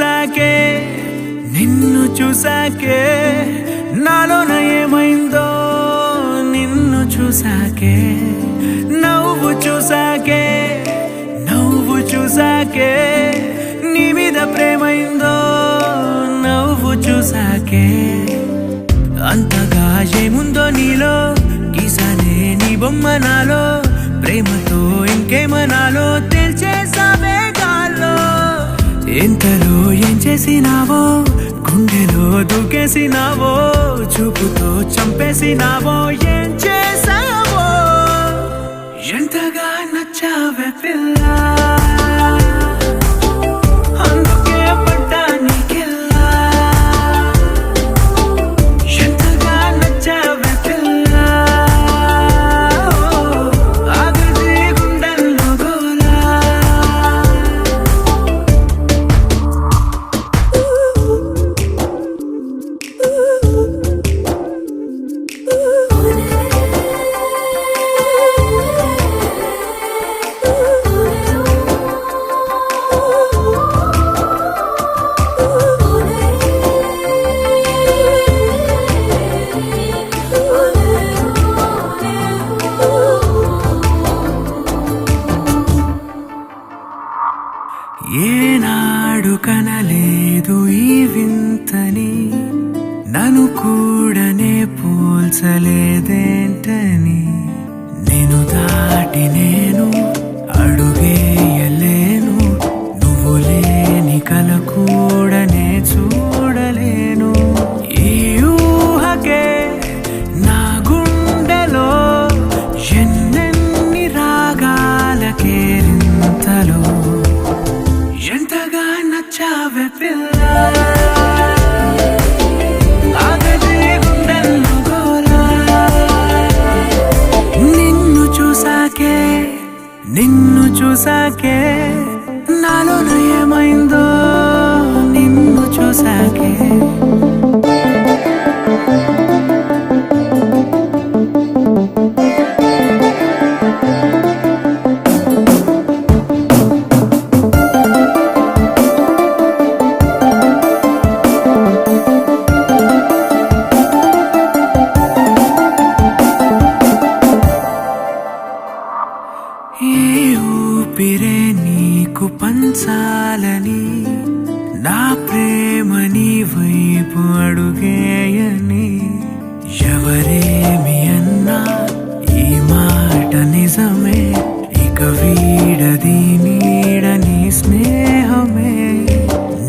చూసాకే నిన్ను చూసాకే నాలోన ఏమైందో నిన్ను చూసాకే నవ్వు చూసాకే నీ మీద ప్రేమైందో నవ్వు చూసాకే అంతగా ఏముందో నీలో గీసానే నీ బొమ్మ నాలో ప్రేమతో ఇంకేమనాలో తెలిచేసావే గాల్లో ఎంతలో ఏం చేసినావో గుండెలో దూకేసినావో చూపుతో చంపేసినావో ఏం చేసావో ఎంతగా నచ్చావే పిల్ల అందుకే పడ్డా నీకెల్లా ఎంతగా నచ్చావే పిల్ల ఆగది గుండెల్లో గోలా ఏనాడు కనలేదు ఈ వింతని నన్ను కూడనే పోల్చలేదేంటని నేను దాటి నేను అడుగేయలేను నువ్వు లేని కల కూడనే చూడలేను ఈ ఊహకే నా గుండెలో ఎన్నెన్ని రాగాలకేరింతలో ఎంతగా నచ్చావే పిల్ల ఆగదే గుండెల్లో గోలా నిన్ను చూసాకే నాలోన ఏమైందో నిన్ను చూసాకే ఏ ఊపిరే నీకు పంచాలని నా ప్రేమని వైపు అడుగేయని ఎవరేమి అన్నా ఈ మాట నిజమే ఇక వీడది నీడని స్నేహమే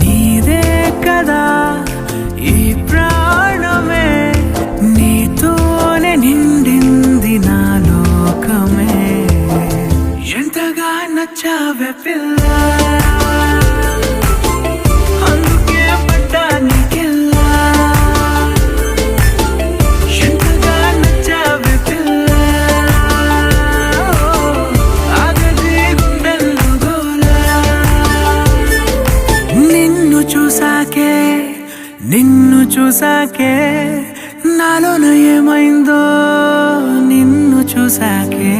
నీదే కదా ఈ ప్రాణమే నీతోనే నిండింది నా లోకమే ఎంతగా నచ్చావే పిల్ల అందుకే పడ్డా నీకెల్లా ఎంతగా నచ్చావే పిల్ల ఆగది గుండెల్లో గోలా నిన్ను చూసాకే నాలోన ఏమైందో నిన్ను చూసాకే